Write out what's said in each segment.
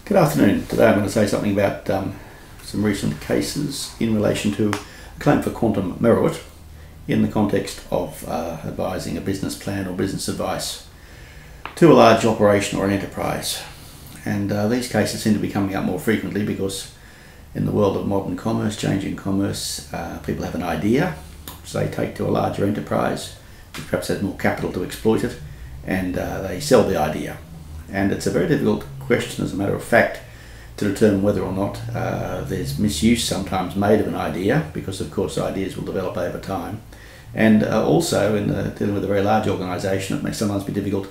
Good afternoon. Today I'm going to say something about some recent cases in relation to a claim for quantum Meruit in the context of advising a business plan or business advice to a large operation or an enterprise. And these cases seem to be coming up more frequently because in the world of modern commerce, changing commerce, people have an idea which they take to a larger enterprise which perhaps has more capital to exploit it, and they sell the idea. And it's a very difficult question, as a matter of fact, to determine whether or not there's misuse sometimes made of an idea, because of course ideas will develop over time. And also in dealing with a very large organisation, it may sometimes be difficult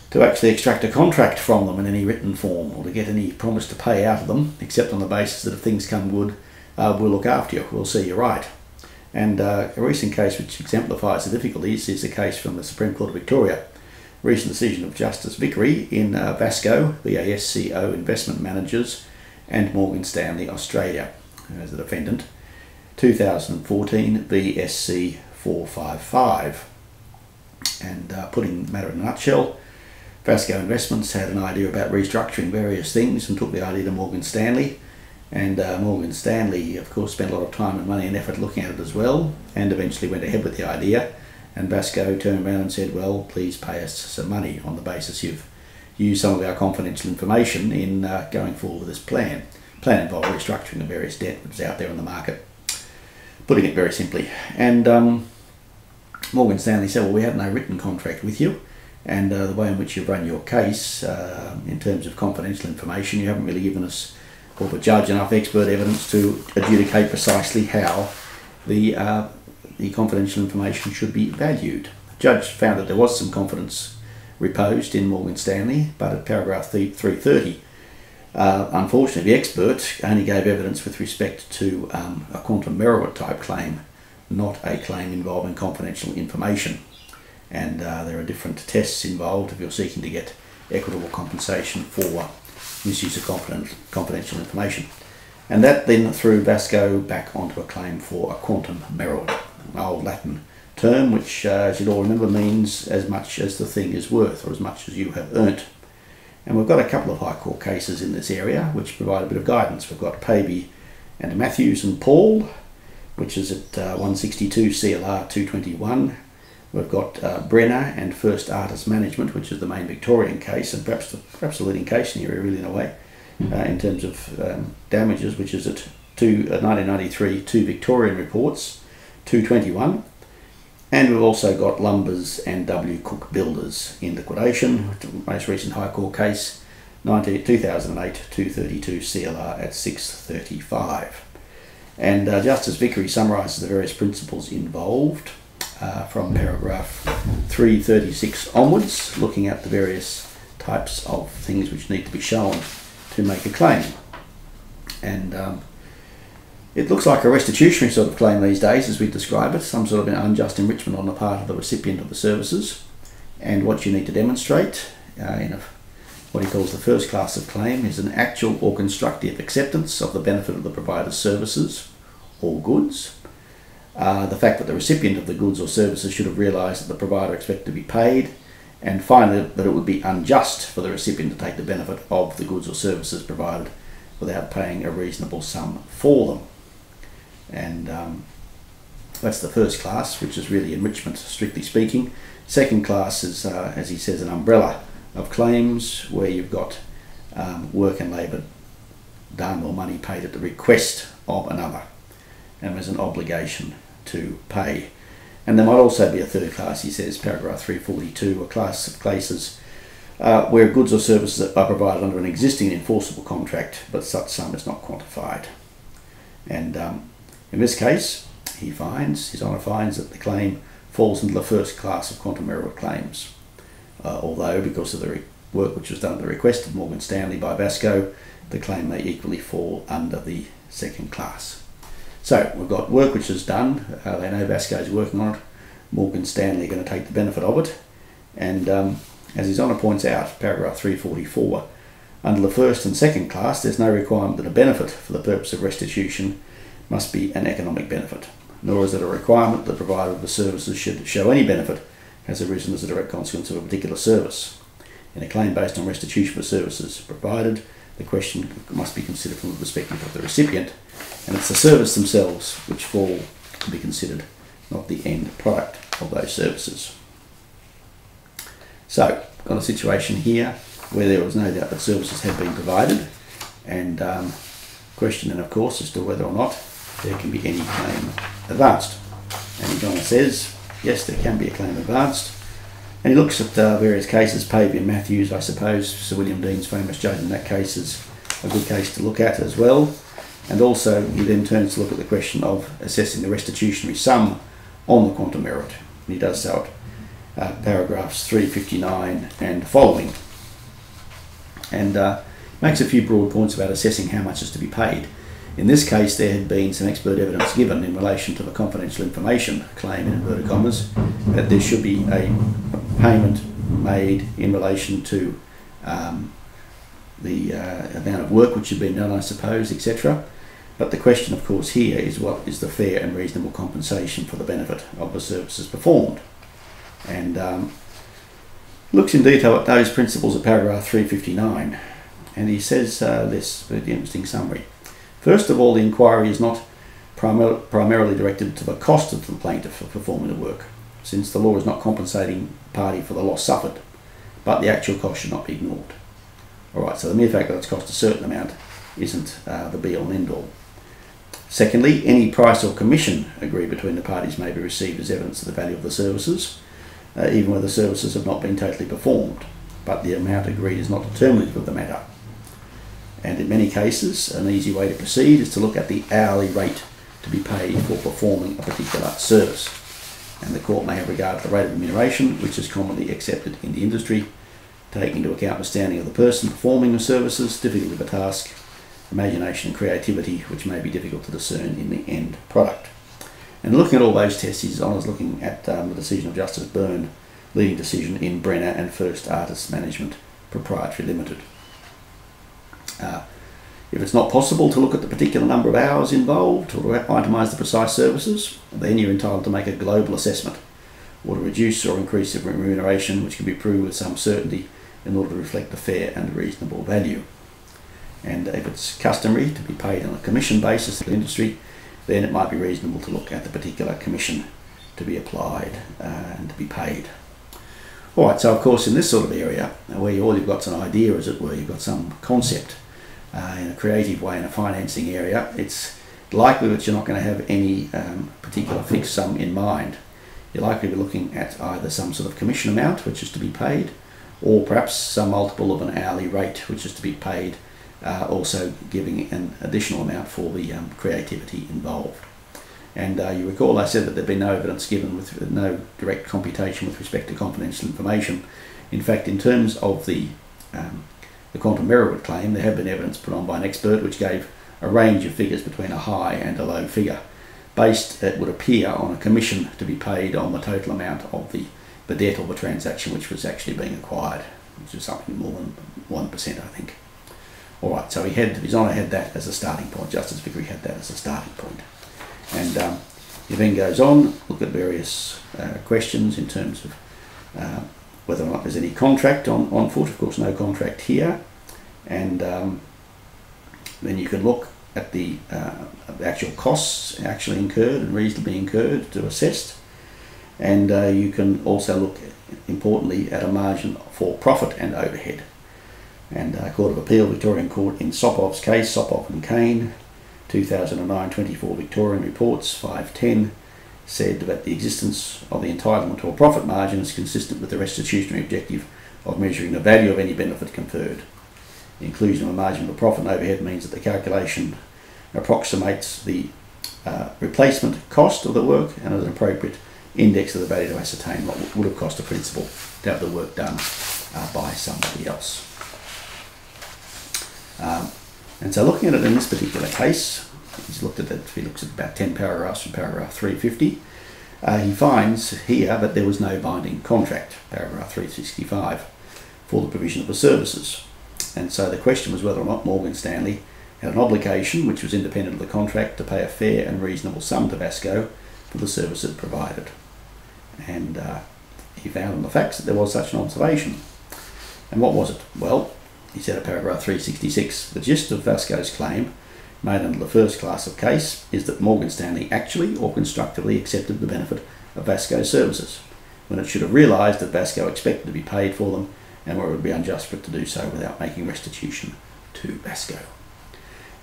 to actually extract a contract from them in any written form, or to get any promise to pay out of them, except on the basis that if things come good, we'll look after you, we'll see you right. And a recent case which exemplifies the difficulties is the case from the Supreme Court of Victoria. Recent decision of Justice Askaree in Vasco, VASCO Investment Managers, and Morgan Stanley Australia as the defendant, 2014 VSC 455. And putting the matter in a nutshell, Vasco Investments had an idea about restructuring various things and took the idea to Morgan Stanley. And Morgan Stanley, of course, spent a lot of time and money and effort looking at it as well, and eventually went ahead with the idea. And Vasco turned around and said, well, please pay us some money on the basis you've used some of our confidential information in going forward with this plan. Plan involved restructuring of various debt which is out there in the market, putting it very simply. And Morgan Stanley said, well, we had no written contract with you, and the way in which you've run your case in terms of confidential information, you haven't really given us, or the judge, enough expert evidence to adjudicate precisely how the confidential information should be valued. The judge found that there was some confidence reposed in Morgan Stanley, but at paragraph 330, unfortunately the expert only gave evidence with respect to a quantum Meruit type claim, not a claim involving confidential information. And there are different tests involved if you're seeking to get equitable compensation for misuse of confidential information. And that then threw Vasco back onto a claim for a quantum Meruit, an old Latin term which, as you'll all remember, means as much as the thing is worth, or as much as you have earned. And we've got a couple of High Court cases in this area which provide a bit of guidance. We've got Pavey and Matthews and Paul, which is at 162 CLR 221. We've got Brenner and First Artist Management, which is the main Victorian case, and perhaps the leading case in the area, really, in a way, in terms of damages, which is at 1993, two Victorian reports, 221. And we've also got Lumbers and W. Cook Builders in liquidation, the most recent High Court case, 2008, 232 CLR at 635. And Justice Vickery summarises the various principles involved from paragraph 336 onwards, looking at the various types of things which need to be shown to make a claim. And it looks like a restitutionary sort of claim these days, as we describe it, some sort of an unjust enrichment on the part of the recipient of the services. And what you need to demonstrate in what he calls the first class of claim is an actual or constructive acceptance of the benefit of the provider's services or goods. The fact that the recipient of the goods or services should have realised that the provider expected to be paid, and finally that it would be unjust for the recipient to take the benefit of the goods or services provided without paying a reasonable sum for them. And that's the first class, which is really enrichment, strictly speaking. Second class is, as he says, an umbrella of claims where you've got work and labour done or money paid at the request of another, and there's an obligation to pay. And there might also be a third class, he says, paragraph 342, a class of cases where goods or services are provided under an existing enforceable contract, but such sum is not quantified. And in this case, His Honour finds that the claim falls into the first class of quantum Meruit claims, although because of the work which was done at the request of Morgan Stanley by Vasco, the claim may equally fall under the second class. So we've got work which is done, they know Vasco is working on it, Morgan Stanley are going to take the benefit of it, and as His Honour points out, paragraph 344, under the first and second class there's no requirement that a benefit for the purpose of restitution must be an economic benefit, nor is it a requirement that the provider of the services should show any benefit has arisen as a direct consequence of a particular service. In a claim based on restitution for services provided, the question must be considered from the perspective of the recipient, and it's the service themselves which fall to be considered, not the end product of those services. So, got a situation here where there was no doubt that services had been provided, and question then of course as to whether or not there can be any claim advanced. And John says, yes, there can be a claim advanced. And he looks at various cases, Pavey and Matthews, I suppose. Sir William Dean's famous judgment in that case is a good case to look at as well. And also he then turns to look at the question of assessing the restitutionary sum on the quantum merit. And he does so at paragraphs 359 and following. And makes a few broad points about assessing how much is to be paid. In this case, there had been some expert evidence given in relation to the confidential information claim, in inverted commas, that there should be a payment made in relation to the amount of work which had been done, I suppose, etc. But the question, of course, here is what is the fair and reasonable compensation for the benefit of the services performed. And looks in detail at those principles at paragraph 359, and he says this very interesting summary. First of all, the inquiry is not primarily directed to the cost of the plaintiff for performing the work, since the law is not compensating the party for the loss suffered, but the actual cost should not be ignored. Alright, so the mere fact that it's cost a certain amount isn't the be-all and end-all. Secondly, any price or commission agreed between the parties may be received as evidence of the value of the services, even where the services have not been totally performed, but the amount agreed is not determinative of the matter. And in many cases, an easy way to proceed is to look at the hourly rate to be paid for performing a particular service. And the court may have regard to the rate of remuneration, which is commonly accepted in the industry, taking into account the standing of the person performing the services, difficulty of the task, imagination and creativity, which may be difficult to discern in the end product. And looking at all those tests, his honour's looking at the decision of Justice Byrne, leading decision in Brenner and First Artists Management Proprietary Limited. If it's not possible to look at the particular number of hours involved or to itemise the precise services, then you're entitled to make a global assessment or to reduce or increase the remuneration, which can be proved with some certainty in order to reflect the fair and reasonable value. And if it's customary to be paid on a commission basis in the industry, then it might be reasonable to look at the particular commission to be applied and to be paid. Alright, so of course in this sort of area, where all you've got is an idea, as it were, you've got some concept in a creative way in a financing area, it's likely that you're not going to have any particular fixed sum in mind. You're likely to be looking at either some sort of commission amount, which is to be paid, or perhaps some multiple of an hourly rate, which is to be paid, also giving an additional amount for the creativity involved. And you recall I said that there'd been no evidence given with no direct computation with respect to confidential information. In fact, in terms of the quantum Meruit claim, there had been evidence put on by an expert which gave a range of figures between a high and a low figure, based, it would appear, on a commission to be paid on the total amount of the debt or the transaction which was actually being acquired, which was something more than 1%, I think. Alright, so His Honour had that as a starting point, Justice Vickery had that as a starting point. And he then goes on, look at various questions in terms of whether or not there's any contract on foot. Of course, no contract here. And then you can look at the actual costs actually incurred and reasonably incurred to assessed. And you can also look, importantly, at a margin for profit and overhead. And Court of Appeal, Victorian Court in Sopov's case, Sopov and Kane, 2009-24 Victorian Reports 510, said that the existence of the entitlement to a profit margin is consistent with the restitutionary objective of measuring the value of any benefit conferred. The inclusion of a margin for profit and overhead means that the calculation approximates the replacement cost of the work and is an appropriate index of the value to ascertain what would have cost a principal to have the work done by somebody else. And so looking at it in this particular case, he looks at about 10 paragraphs from paragraph 350. He finds here that there was no binding contract, paragraph 365, for the provision of the services. And so the question was whether or not Morgan Stanley had an obligation, which was independent of the contract, to pay a fair and reasonable sum to Vasco for the service it provided. And he found in the facts that there was such an observation. And what was it? Well, he he said at paragraph 366, the gist of Vasco's claim, made under the first class of case, is that Morgan Stanley actually or constructively accepted the benefit of Vasco's services, when it should have realised that Vasco expected to be paid for them and where it would be unjust for it to do so without making restitution to Vasco.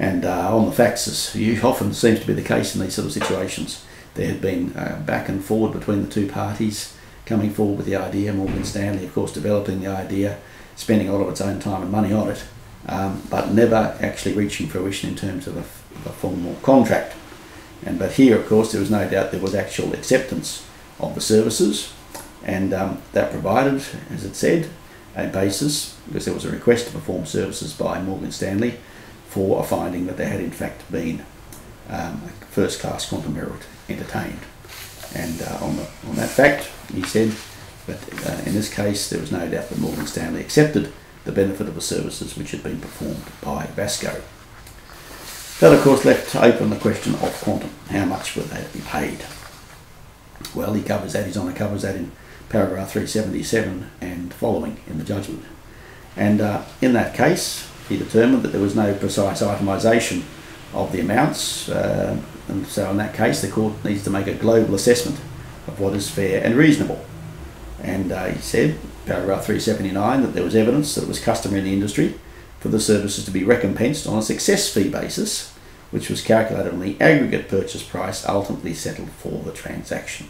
And on the facts, as often seems to be the case in these sort of situations, there had been back and forward between the two parties coming forward with the idea, Morgan Stanley of course developing the idea, spending a lot of its own time and money on it, but never actually reaching fruition in terms of a formal contract. But here of course there was no doubt there was actual acceptance of the services, and that provided, as it said, a basis, because there was a request to perform services by Morgan Stanley, for a finding that there had in fact been first class quantum merit entertained. And on that fact, he said that in this case there was no doubt that Morgan Stanley accepted the benefit of the services which had been performed by Vasco. That of course left open the question of quantum. How much would they be paid? Well, he covers that, his honour covers that in paragraph 377 and following in the judgment. And in that case, he determined that there was no precise itemisation of the amounts, and so in that case the court needs to make a global assessment of what is fair and reasonable. And he said, paragraph 379, that there was evidence that it was customary in the industry for the services to be recompensed on a success fee basis, which was calculated on the aggregate purchase price ultimately settled for the transaction.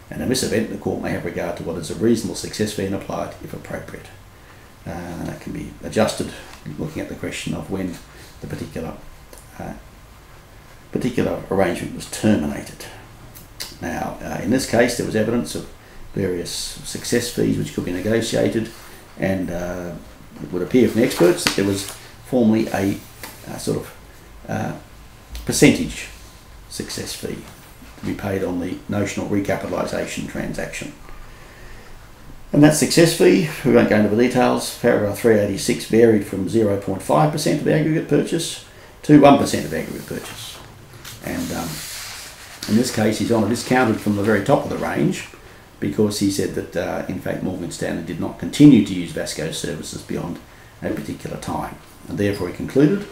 And in this event, the court may have regard to what is a reasonable success fee and apply it if appropriate. That can be adjusted looking at the question of when the particular arrangement was terminated. Now, in this case, there was evidence of various success fees which could be negotiated, and it would appear from the experts that there was formerly a sort of percentage success fee to be paid on the notional recapitalisation transaction. And that success fee, we won't go into the details, paragraph 386 varied from 0.5% of the aggregate purchase to 1% of the aggregate purchase. And in this case, his honour discounted from the very top of the range, because he said that in fact Morgan Stanley did not continue to use Vasco's services beyond a particular time, and therefore he concluded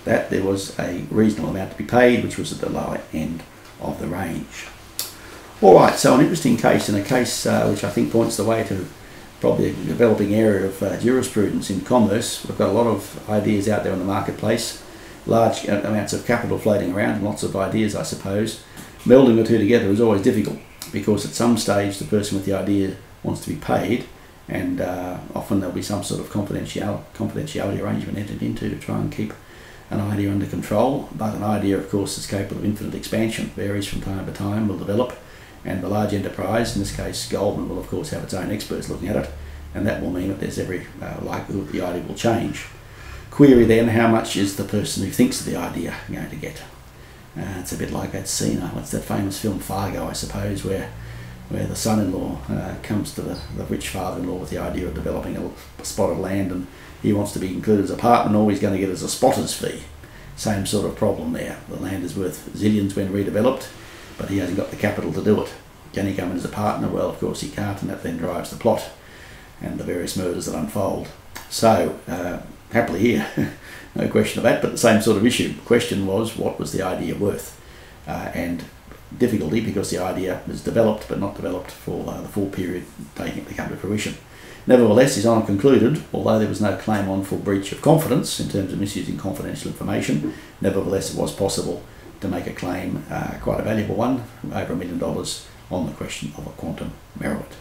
that there was a reasonable amount to be paid, which was at the lower end of the range. Alright, so an interesting case, and a case which I think points the way to probably a developing area of jurisprudence in commerce. We've got a lot of ideas out there in the marketplace, large amounts of capital floating around, lots of ideas I suppose. Melding the two together is always difficult, because at some stage the person with the idea wants to be paid, and often there'll be some sort of confidentiality arrangement entered into to try and keep an idea under control. But an idea of course is capable of infinite expansion, varies from time to time, will develop, and the large enterprise, in this case Goldman, will of course have its own experts looking at it, and that will mean that there's every likelihood the idea will change. Query then, how much is the person who thinks of the idea going to get? It's a bit like that scene, what's that famous film Fargo, I suppose, where the son-in-law comes to the rich father-in-law with the idea of developing a spot of land, and he wants to be included as a partner, and all he's going to get is a spotter's fee. Same sort of problem there. The land is worth zillions when redeveloped, but he hasn't got the capital to do it. Can he come in as a partner? Well, of course he can't, and that then drives the plot and the various murders that unfold. So, happily here, no question of that, but the same sort of issue. The question was, what was the idea worth? And difficulty because the idea was developed, but not developed for the full period taking it to come to fruition. Nevertheless, His Honour concluded, although there was no claim on for breach of confidence in terms of misusing confidential information, nevertheless it was possible to make a claim, quite a valuable one, over $1 million, on the question of a quantum merit.